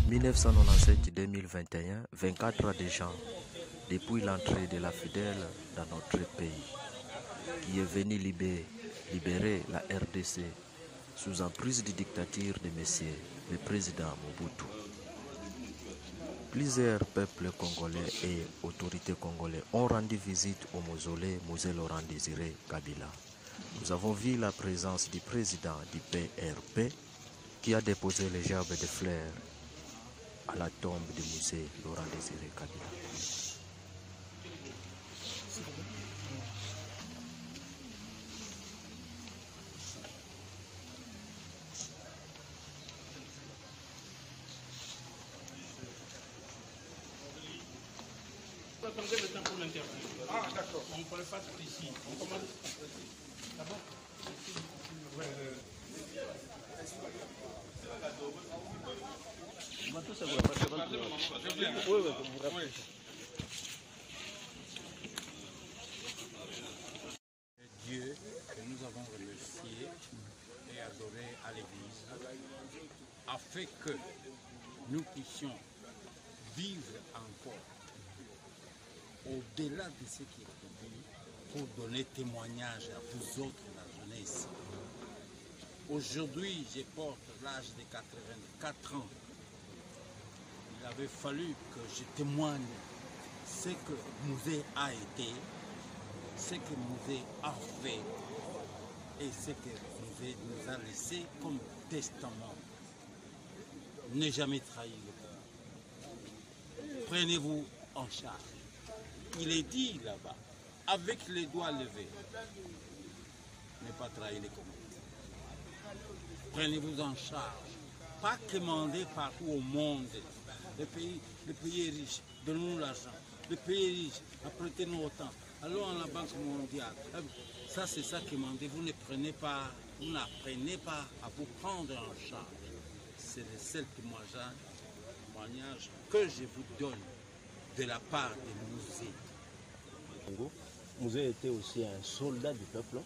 1997-2021, 24 ans déjà depuis l'entrée de la fidèle dans notre pays, qui est venu libérer la RDC sous emprise du dictature de Messier, le président Mobutu. Plusieurs peuples congolais et autorités congolais ont rendu visite au mausolée Musée Laurent Désiré Kabila. Nous avons vu la présence du président du PRP qui a déposé les gerbes de fleurs à la tombe du musée Laurent Désiré Kabila. Attendez le temps pour l'interview. Ah, d'accord. On peut le faire ici. On commence. D'abord. On va tous savoir. Oui. Dieu que nous avons remercié et adoré à l'Église, afin que nous puissions vivre encore au-delà de ce qui est prévu, pour donner témoignage à vous autres, la jeunesse. Aujourd'hui, je porte l'âge de 84 ans. Il avait fallu que je témoigne ce que Musée a été, ce que Musée a fait et ce que Musée nous a laissé comme testament. Ne jamais trahir le peuple. Prenez-vous en charge. Il est dit là-bas, avec les doigts levés, ne pas trahir les commandes. Prenez-vous en charge, pas commander partout au monde. Le pays est riche, donnons-nous l'argent. Le pays est riche, apprêtez-nous autant. Allons à la Banque mondiale. Ça, c'est ça commander. Vous n'apprenez pas à vous prendre en charge. C'est le seul témoignage que je vous donne de la part des musées. Musée était aussi un soldat du peuple.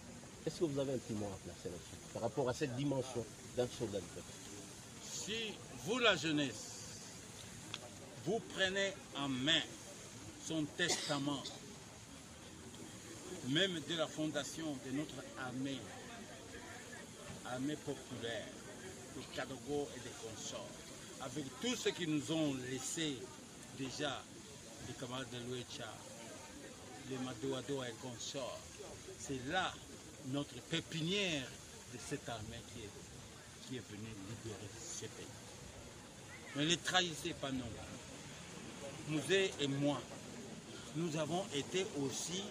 Est-ce que vous avez un petit mot à placer là-dessus par rapport à cette dimension d'un soldat du peuple? Si vous, la jeunesse, vous prenez en main son testament, même de la fondation de notre armée populaire, de Kadogo et des consorts, avec tout ce qu'ils nous ont laissé déjà, les camarades de Louécha, les Madouado et consorts, c'est là notre pépinière de cette armée qui est venue libérer ces pays. Ne les trahissez pas non. Musée et moi, nous avons été aussi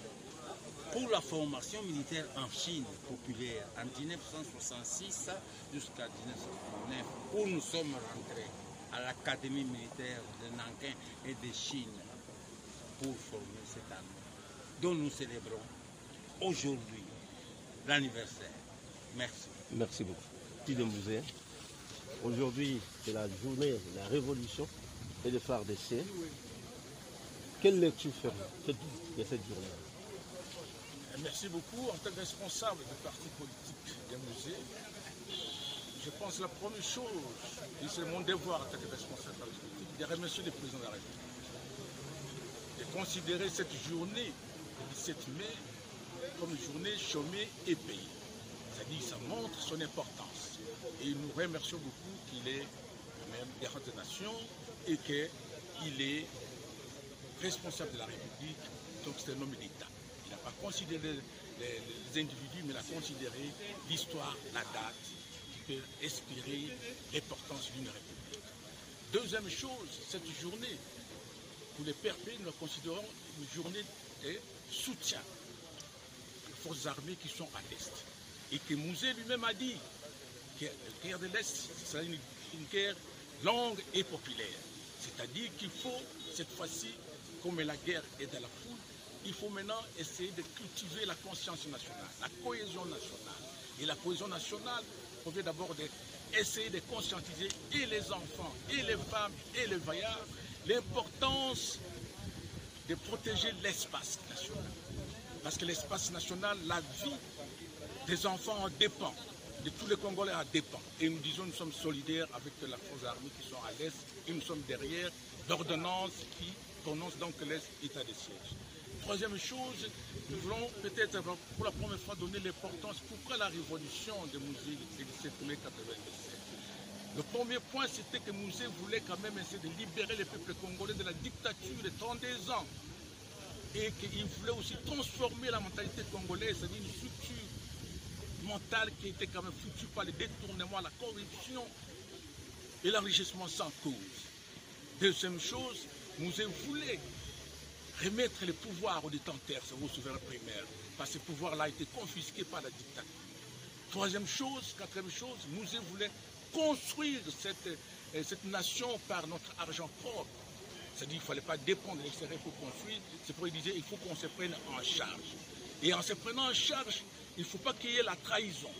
pour la formation militaire en Chine populaire en 1966 jusqu'à 1939, où nous sommes rentrés à l'Académie militaire de Nankin et de Chine pour former cette armée, dont nous célébrons aujourd'hui l'anniversaire. Merci. Merci beaucoup. Petit de musée. Aujourd'hui, c'est la journée de la révolution et de FARDC. Quelle lecture faites-vous de cette journée? Merci beaucoup. En tant que responsable du parti politique des musées, je pense que la première chose, et c'est mon devoir en tant que responsable politique, de remercier le président de la République. De considérer cette journée, le 17 mai, comme une journée chômée et payée. C'est-à-dire que ça montre son importance. Et nous remercions beaucoup qu'il est même garant de nation et qu'il est responsable de la République, donc c'est un homme d'État. Il n'a pas considéré les individus, mais il a considéré l'histoire, la date, qui peut inspirer l'importance d'une République. Deuxième chose, cette journée, pour les PRP, nous la considérons une journée de soutien aux forces armées qui sont à l'Est. Et que Musée lui-même a dit que la guerre de l'Est, c'est une guerre longue et populaire. C'est-à-dire qu'il faut, cette fois-ci, comme la guerre est dans la foule, il faut maintenant essayer de cultiver la conscience nationale, la cohésion nationale. Et la cohésion nationale provient d'abord d'essayer de conscientiser et les enfants, et les femmes, et les vaillards, l'importance de protéger l'espace national. Parce que l'espace national, la vie des enfants en dépend. de tous les Congolais en dépend. Et nous disons, nous sommes solidaires avec les forces armées qui sont à l'Est et nous sommes derrière l'ordonnance qui prononce donc l'état de siège. Troisième chose, nous voulons peut-être pour la première fois donner l'importance pourquoi la révolution de Mouzé le 17 mai 1997. Le premier point, c'était que Mouzé voulait quand même essayer de libérer le peuple congolais de la dictature de 32 ans et qu'il voulait aussi transformer la mentalité congolaise, c'est-à-dire une structure mentale qui était quand même foutue par le détournement, la corruption et l'enrichissement sans cause. Deuxième chose, Mouzé voulait remettre le pouvoir aux détenteurs, c'est vos souverains primaires, parce que ce pouvoir-là a été confisqué par la dictature. Troisième chose, quatrième chose, Mouzé voulait construire cette nation par notre argent propre. C'est-à-dire qu'il ne fallait pas dépendre de l'extérieur pour construire, c'est pour dire qu'il faut qu'on se prenne en charge. Et en se prenant en charge, il ne faut pas qu'il y ait la trahison.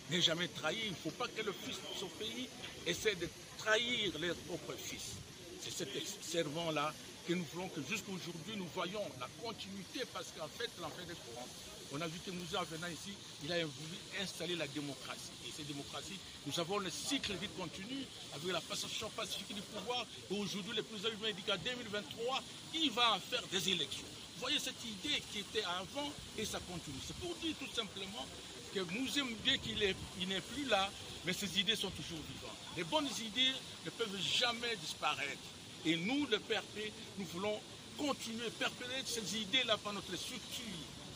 Ne jamais trahir, il ne faut pas que le fils de son pays essaie de trahir leur propre fils. C'est cet serment-là que nous voulons que jusqu'aujourd'hui nous voyons la continuité parce qu'en fait, l'enfer des courants, on a vu que Mouzé en venant ici, il a voulu installer la démocratie. Et cette démocratie, nous avons le cycle qui continue avec la passation pacifique du pouvoir. Et aujourd'hui, le président lui dit qu'en 2023, il va en faire des élections. Vous voyez cette idée qui était avant et ça continue. C'est pour dire tout simplement que Mouzé, bien qu'il n'est plus là, mais ces idées sont toujours vivantes. Les bonnes idées ne peuvent jamais disparaître. Et nous, le PRP, nous voulons continuer, perpétuer ces idées-là par notre structure,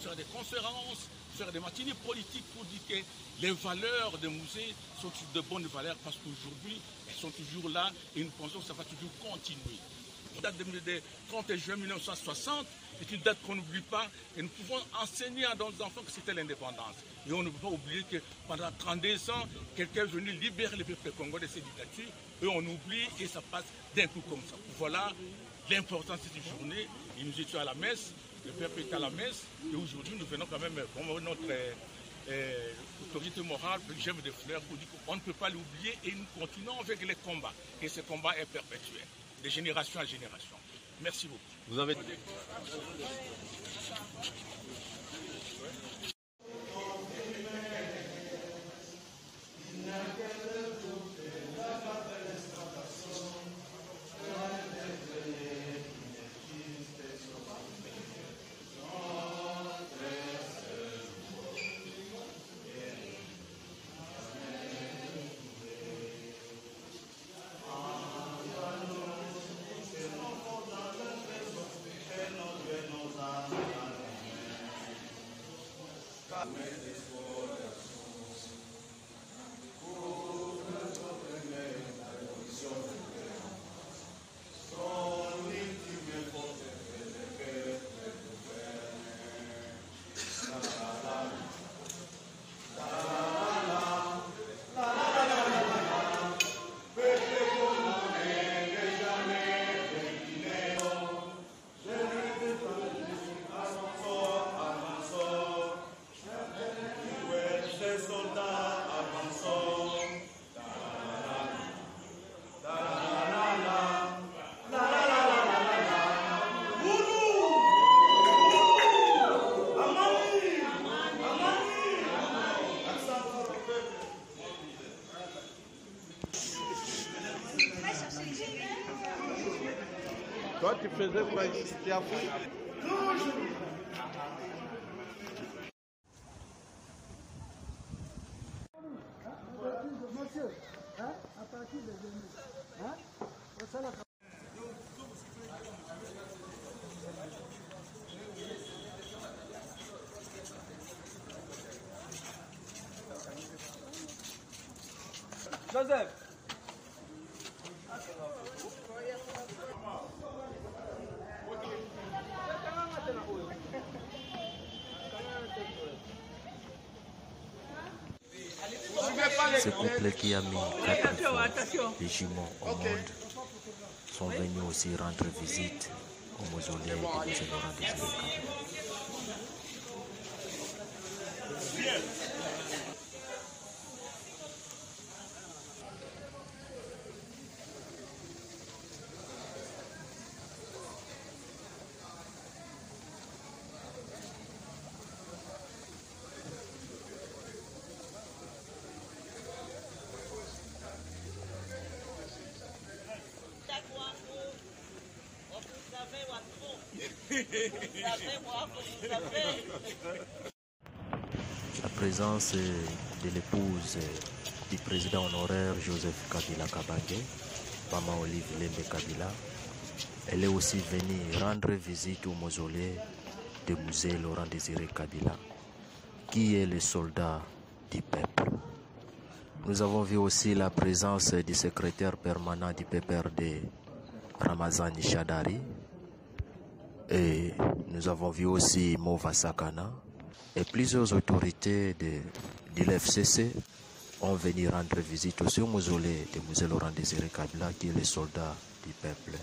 faire des conférences, faire des matinées politiques pour dire que les valeurs de Mouzé sont de bonnes valeurs parce qu'aujourd'hui, elles sont toujours là et nous pensons que ça va toujours continuer. La date de 30 juin 1960 est une date qu'on n'oublie pas et nous pouvons enseigner à nos enfants que c'était l'indépendance. Et on ne peut pas oublier que pendant 32 ans, quelqu'un est venu libérer le peuple congolais de ces dictatures et on oublie et ça passe d'un coup comme ça. Voilà l'importance de cette journée. Et nous étions à la messe, le peuple est à la messe et aujourd'hui nous venons quand même comme notre autorité morale, le gemme de fleurs, pour dire qu'on ne peut pas l'oublier et nous continuons avec les combats. Et ce combat est perpétuel, de génération à génération. Merci beaucoup. Vous avez... Toi, tu faisais quoi ici? Tu as fait? Monsieur, hein, à partir de 2000, hein, ça la... Joseph. Ce couple qui a mis 4 fois les jumeaux au monde sont venus aussi rendre visite au mausolée de Mouzé Laurent Désiré Kabila. La présence de l'épouse du président honoraire Joseph Kabila Kabange, Maman Olive Lembe Kabila. Elle est aussi venue rendre visite au mausolée de musée Laurent Désiré Kabila, qui est le soldat du peuple. Nous avons vu aussi la présence du secrétaire permanent du PPRD, Ramazani Chadari, et nous avons vu aussi Mova Sakana, et plusieurs autorités de l'FCC ont venu rendre visite aussi au mausolée de musée Laurent Désiré Kabila, qui est le soldat du peuple.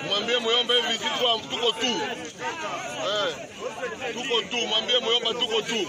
Mwambie Muyomba hivi tuko tu. Tuko tu, mwambie Muyomba tuko tu.